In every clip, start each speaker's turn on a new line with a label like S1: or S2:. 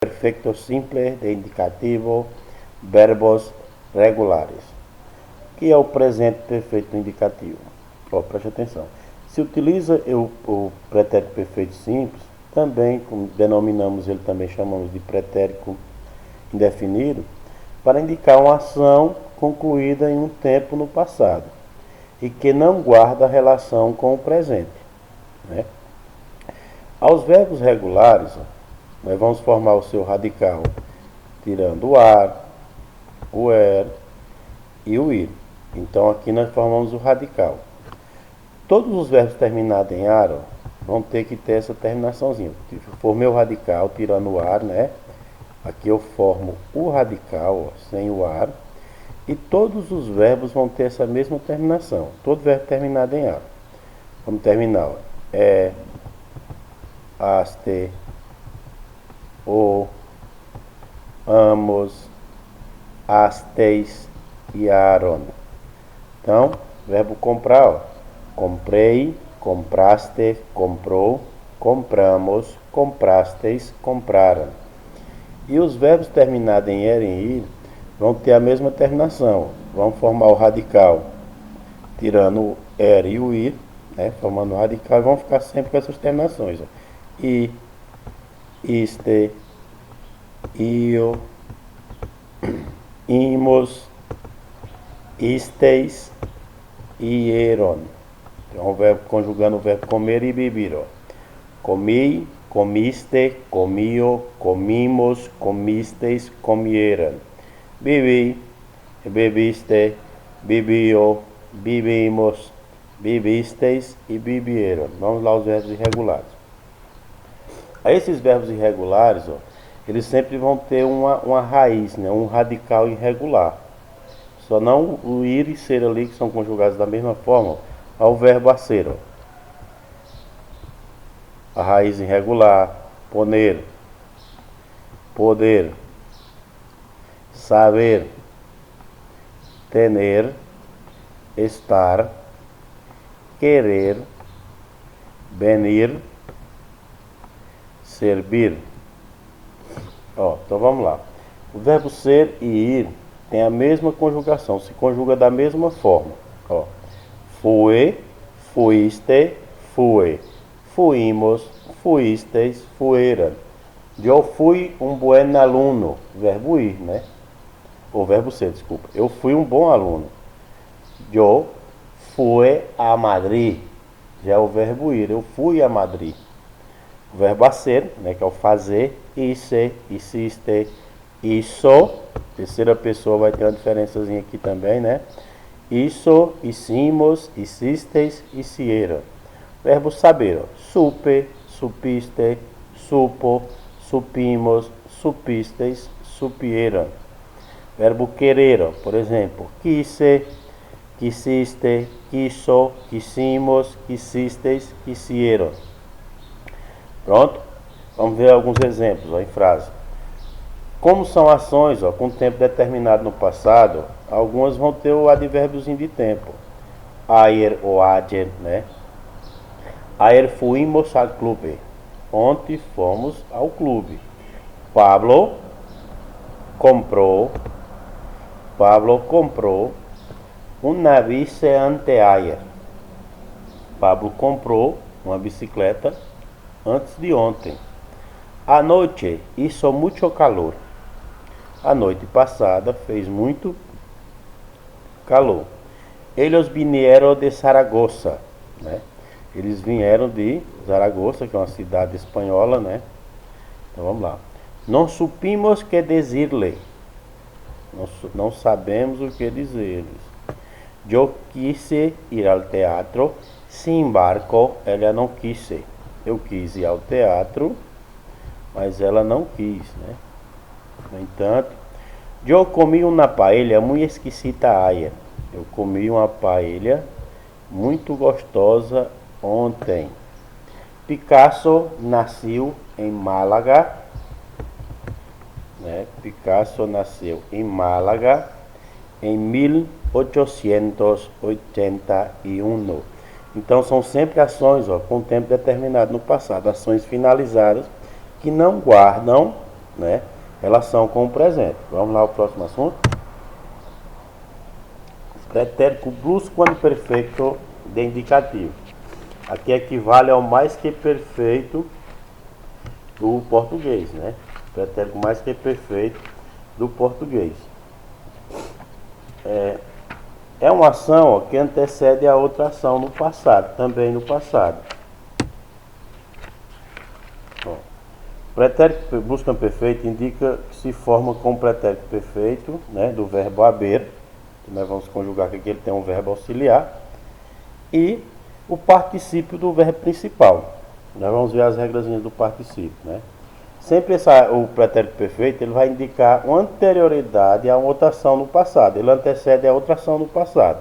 S1: Perfecto simple de indicativo, verbos regulares. O que é o presente perfeito indicativo? Preste atenção. Se utiliza o pretérito perfeito simples, também denominamos ele, também chamamos de pretérito indefinido, para indicar uma ação concluída em um tempo no passado e que não guarda relação com o presente, né? Aos verbos regulares, nós vamos formar o seu radical tirando o ar, o e o ir. Então aqui nós formamos o radical. Todos os verbos terminados em ar vão ter que ter essa terminaçãozinha. Formei o radical tirando o ar, né? Aqui eu formo o radical sem o ar. E todos os verbos vão ter essa mesma terminação. Todo verbo terminado em ar. Vamos terminar. Aste, o, amos, asteis e aron. Então, verbo comprar, ó. Comprei, compraste, comprou, compramos, comprasteis, compraram. E os verbos terminados em er e em ir vão ter a mesma terminação. Vamos formar o radical tirando o er e o ir, né? Formando o radical, e vão ficar sempre com essas terminações, ó. I, iste, io, imos, isteis, ieron. Então, o verbo conjugando o verbo comer e beber, ó. Comi, comiste, comio, comimos, comisteis, comieram. Bebi, bebiste, bebio, bebimos, bebisteis e bebieram. Vamos lá os verbos irregulares. A esses verbos irregulares, ó, eles sempre vão ter uma raiz, né? Um radical irregular. Só não o ir e ser ali, que são conjugados da mesma forma, ao verbo a ser, ó. A raiz irregular, poner, poder, saber, tener, estar, querer, venir, servir. Ó, então vamos lá. O verbo ser e ir tem a mesma conjugação, se conjuga da mesma forma. Ó, fui, fuiste, fui. Fuimos, fuisteis, fueram. Eu fui um buen aluno. Verbo ir, né? O verbo ser, desculpa. Eu fui um bom aluno. Eu fui a Madrid. Já é o verbo ir. Eu fui a Madrid. O verbo a ser, né? Que é o fazer. Hice, hiciste, isso. Terceira pessoa vai ter uma diferençazinha aqui também, né? Isso, hicimos, hicisteis, hicieram. Verbo saber, ó. Supe, supiste, supo, supimos, supisteis, supieram. Verbo querer, ó. Por exemplo, quise, quisiste, quiso, quisimos, quisisteis, quisieram. Pronto? Vamos ver alguns exemplos, ó, em frase. Como são ações, ó, com tempo determinado no passado, algumas vão ter o advérbiozinho de tempo. Ayer ou ayer, né? Ayer fuimos al clube. Ontem fomos ao clube. Pablo comprou uma bici anteayer. Pablo comprou uma bicicleta antes de ontem. Anoche hizo mucho calor. A noite passada fez muito calor. Eles vinieron de Zaragoza, né? Eles vieram de Zaragoza, que é uma cidade espanhola, né? Então vamos lá. Não supimos que dizer-lhe. Não sabemos o que dizer-lhes. Eu quise ir ao teatro, sin embargo, ela não quis. Eu quis ir ao teatro, mas ela não quis, né? No entanto, eu comi uma paella muito esquisita ayer. Eu comi uma paella muito gostosa ontem. Picasso nasceu em Málaga, né? Picasso nasceu em Málaga em 1881. Então são sempre ações, ó, com tempo determinado no passado, ações finalizadas que não guardam né? Relação com o presente. Vamos lá ao próximo assunto. Pretérito plusquamperfeito de indicativo. Aqui equivale ao mais que perfeito do português, né? Pretérito mais que perfeito do português. É uma ação, ó, que antecede a outra ação no passado, também no passado. Ó, pretérito plusquamperfeito indica que se forma com o pretérito perfeito, né, do verbo haver, que nós vamos conjugar que aqui ele tem um verbo auxiliar, e o particípio do verbo principal. Nós vamos ver as regrazinhas do particípio, né? Sempre o pretérito perfeito ele vai indicar uma anterioridade a outra ação no passado. Ele antecede a outra ação no passado.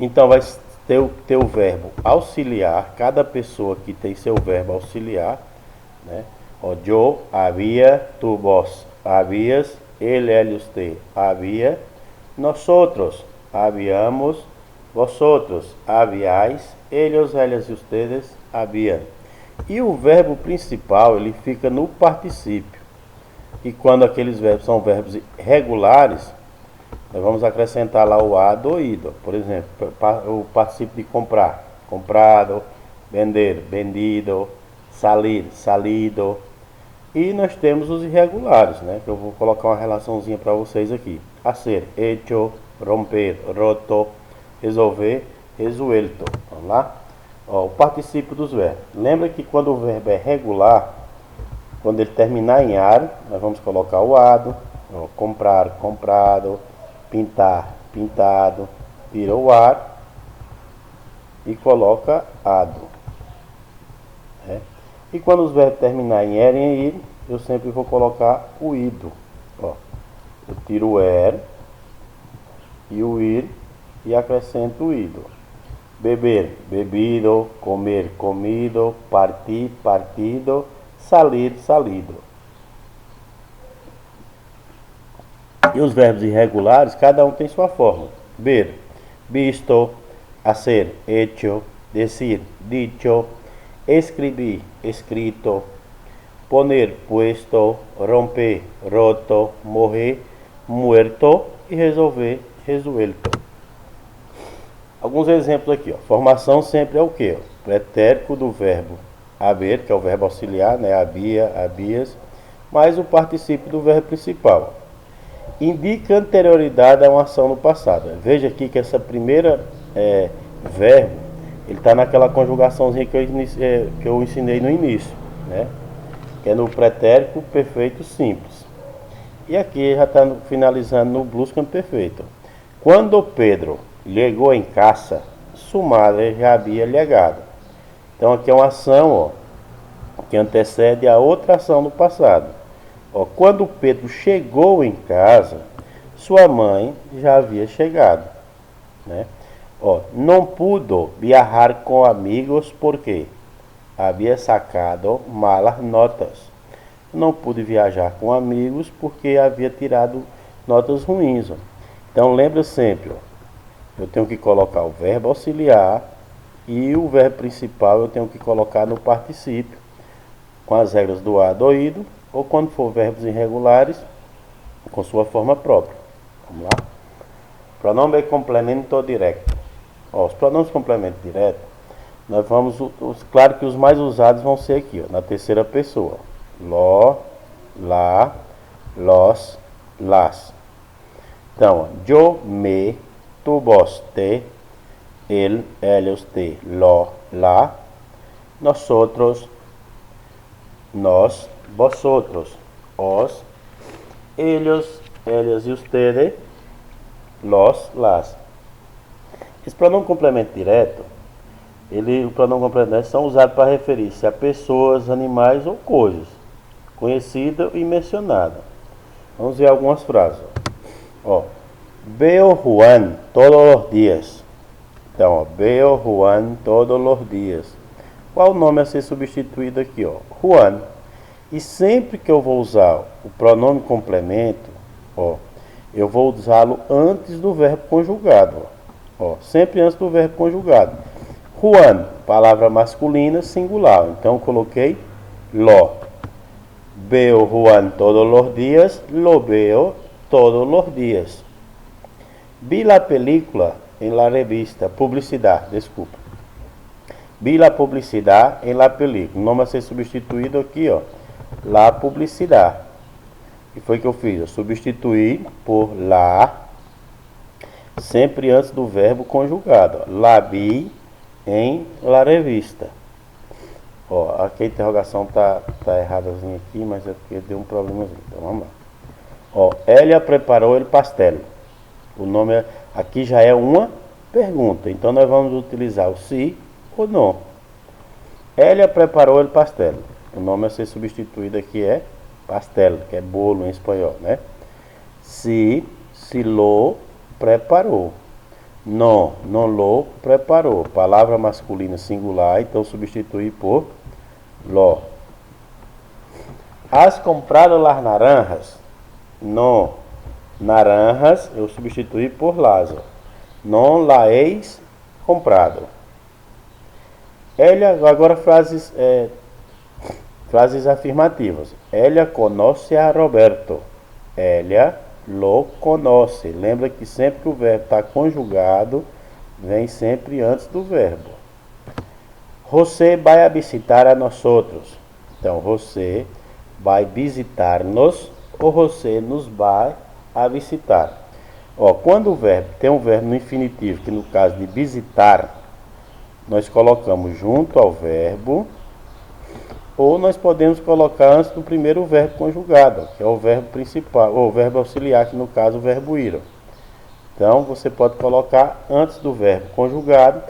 S1: Então vai ter o verbo auxiliar. Cada pessoa que tem seu verbo auxiliar, né? Yo había, tu vos habías, él, usted había, nosotros habíamos, vosotros habíais, ellos, ellas e ustedes habían. E o verbo principal, ele fica no particípio. E quando aqueles verbos são verbos regulares, nós vamos acrescentar lá o a do ido. Por exemplo, o particípio de comprar, comprado, vender, vendido, salir, salido. E nós temos os irregulares, né? Que eu vou colocar uma relaçãozinha para vocês aqui. Hacer, hecho, romper, roto, resolver, resuelto. Vamos lá? Ó, o particípio dos verbos. Lembra que quando o verbo é regular, quando ele terminar em ar, nós vamos colocar o ado. Ó, comprar, comprado, pintar, pintado, tira o ar e coloca ado. É. E quando os verbos terminarem em er e em ir, eu sempre vou colocar o ido. Ó, eu tiro o er e o ir e acrescento o ido. Beber, bebido, comer, comido, partir, partido, salir, salido. E os verbos irregulares, cada um tem sua forma. Ver, visto, hacer, hecho, decir, dicho, escribir, escrito, poner, puesto, romper, roto, morrer, muerto e resolver, resuelto. Alguns exemplos aqui, ó. Formação sempre é o quê? Pretérito do verbo haver, que é o verbo auxiliar, né? Havia, havias, mais o particípio do verbo principal. Indica anterioridade a uma ação no passado. Veja aqui que essa primeira verbo, ele está naquela conjugaçãozinha que eu ensinei no início, né? Que é no pretérito perfeito simples. E aqui já está finalizando no plusquamperfeito. Quando Pedro chegou em casa, sua madre já havia chegado. Então aqui é uma ação, ó, que antecede a outra ação no passado. Ó, quando Pedro chegou em casa, sua mãe já havia chegado, né? Ó, não pudo viajar com amigos porque havia sacado malas notas. Não pude viajar com amigos porque havia tirado notas ruins. Ó. Então lembra sempre, ó, eu tenho que colocar o verbo auxiliar e o verbo principal eu tenho que colocar no particípio, com as regras do a, do ido, ou quando for verbos irregulares, com sua forma própria. Vamos lá? Pronome complemento direto. Ó, os pronomes complemento direto, nós vamos, claro que os mais usados vão ser aqui, ó, na terceira pessoa. Lo, la, los, las. Então, yo, me, tu, vos, te, él, ellos, te, lo, la, nosotros, nós, vosotros, os, ellos, ellas e ustedes, los, las. Esse pronome complemento direto, o pronome complemento direto são usados para referir-se a pessoas, animais ou coisas, conhecida e mencionada. Vamos ver algumas frases. Ó, veo Juan todos os dias. Então, ó, veo Juan todos os dias. Qual o nome a ser substituído aqui? Ó? Juan. E sempre que eu vou usar o pronome complemento, ó, eu vou usá-lo antes do verbo conjugado. Ó, sempre antes do verbo conjugado. Juan, palavra masculina, singular. Então, eu coloquei lo. Veo Juan todos los días, lo veo todos los días. Vi la película en la revista, publicidad, desculpa. Vi la publicidad en la película. O nome vai ser substituído aqui, ó. La publicidade. E foi que eu fiz? Eu substituí por la, sempre antes do verbo conjugado. Ó. La vi em la revista. Ó, aqui a interrogação tá erradazinha aqui, mas é porque deu um problemazinho. Então vamos lá. Ó, Elia preparou o pastel. O nome aqui já é uma pergunta. Então nós vamos utilizar o se ou não. Elia preparou o pastel. O nome a ser substituído aqui é pastel, que é bolo em espanhol, né? Se lo preparou. Não lo preparou. Palavra masculina singular, então substituir por lo. Has comprado las naranjas? Não. Naranjas eu substituí por las. Não la heis comprado. Elia, agora frases afirmativas. Elia conoce a Roberto. Elia lo conoce. Lembra que sempre que o verbo está conjugado, vem sempre antes do verbo. José vai a visitar a nós outros. Então, José vai visitar-nos ou José nos vai a visitar. Ó, quando o verbo tem um verbo no infinitivo, que no caso de visitar, nós colocamos junto ao verbo, ou nós podemos colocar antes do primeiro verbo conjugado, que é o verbo principal, ou o verbo auxiliar, que no caso o verbo ir. Então, você pode colocar antes do verbo conjugado,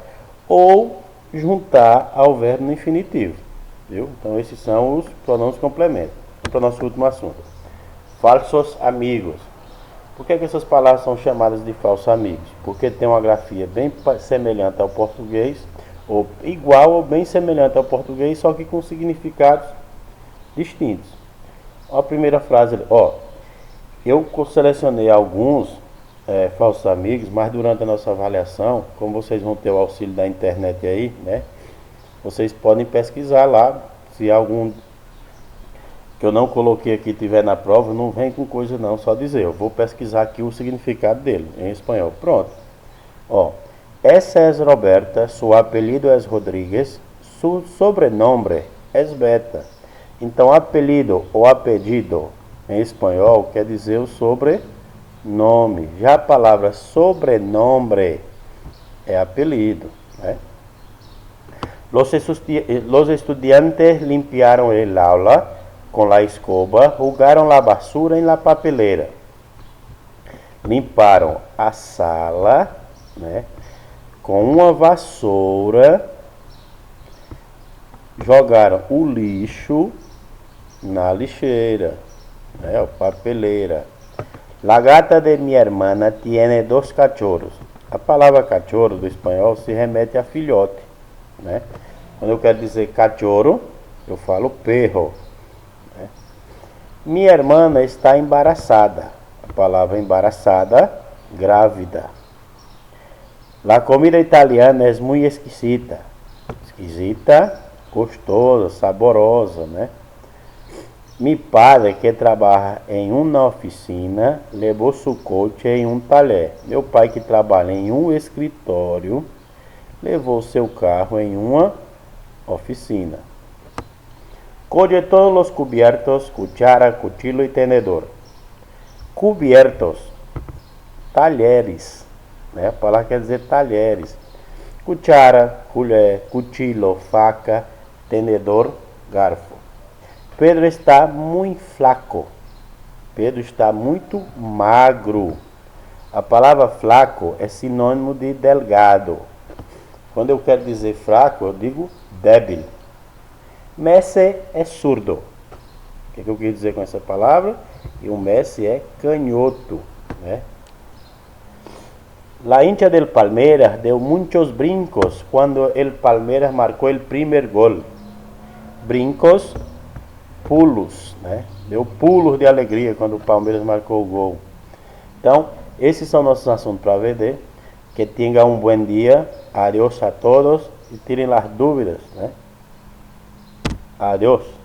S1: ou juntar ao verbo no infinitivo. Viu? Então, esses são os pronomes complementos. Para o nosso último assunto. Falsos amigos. Por que essas palavras são chamadas de falsos amigos? Porque tem uma grafia bem semelhante ao português, ou igual ou bem semelhante ao português, só que com significados distintos. A primeira frase, ó, eu selecionei alguns falsos amigos, mas durante a nossa avaliação, como vocês vão ter o auxílio da internet aí, né, vocês podem pesquisar lá, se algum que eu não coloquei aqui tiver na prova, não vem com coisa não, só dizer, eu vou pesquisar aqui o significado dele, em espanhol. Pronto. Ó, essa é Roberta, seu apelido é Rodrigues, seu sobrenome é Beta. Então, apelido ou apelido em espanhol quer dizer o sobrenome. Já a palavra sobrenome é apelido, né? Los estudiantes limpiaron el aula com la escoba, jogaram la basura em la papeleira. Limparam a sala, né, com uma vassoura, jogaram o lixo na lixeira, né, papeleira. La gata de mi hermana tiene 2 cachorros. A palavra cachorro do espanhol se remete a filhote, né? Quando eu quero dizer cachorro, eu falo perro. Minha irmã está embaraçada. A palavra embaraçada, grávida. La comida italiana é muito esquisita. Esquisita, gostosa, saborosa, né? Mi padre, que trabalha em uma oficina, levou seu coche em um talher. Meu pai, que trabalha em um escritório, levou seu carro em uma oficina. Coge todos los cubiertos, cuchara, cuchillo y tenedor. Cubiertos, talheres, né? A palavra quer dizer talheres. Cuchara, colher, cuchillo, faca, tenedor, garfo. Pedro está muito flaco. Pedro está muito magro. A palavra flaco é sinônimo de delgado. Quando eu quero dizer fraco, eu digo débil. Messi é surdo. O que eu quis dizer com essa palavra? E o Messi é canhoto, né? La hincha del Palmeiras deu muitos brincos quando el Palmeiras marcou o primeiro gol. Brincos, pulos, né? Deu pulos de alegria quando o Palmeiras marcou o gol. Então, esses são nossos assuntos para VD. Que tenham um bom dia. Adiós a todos e tirem as dúvidas, né? Adiós.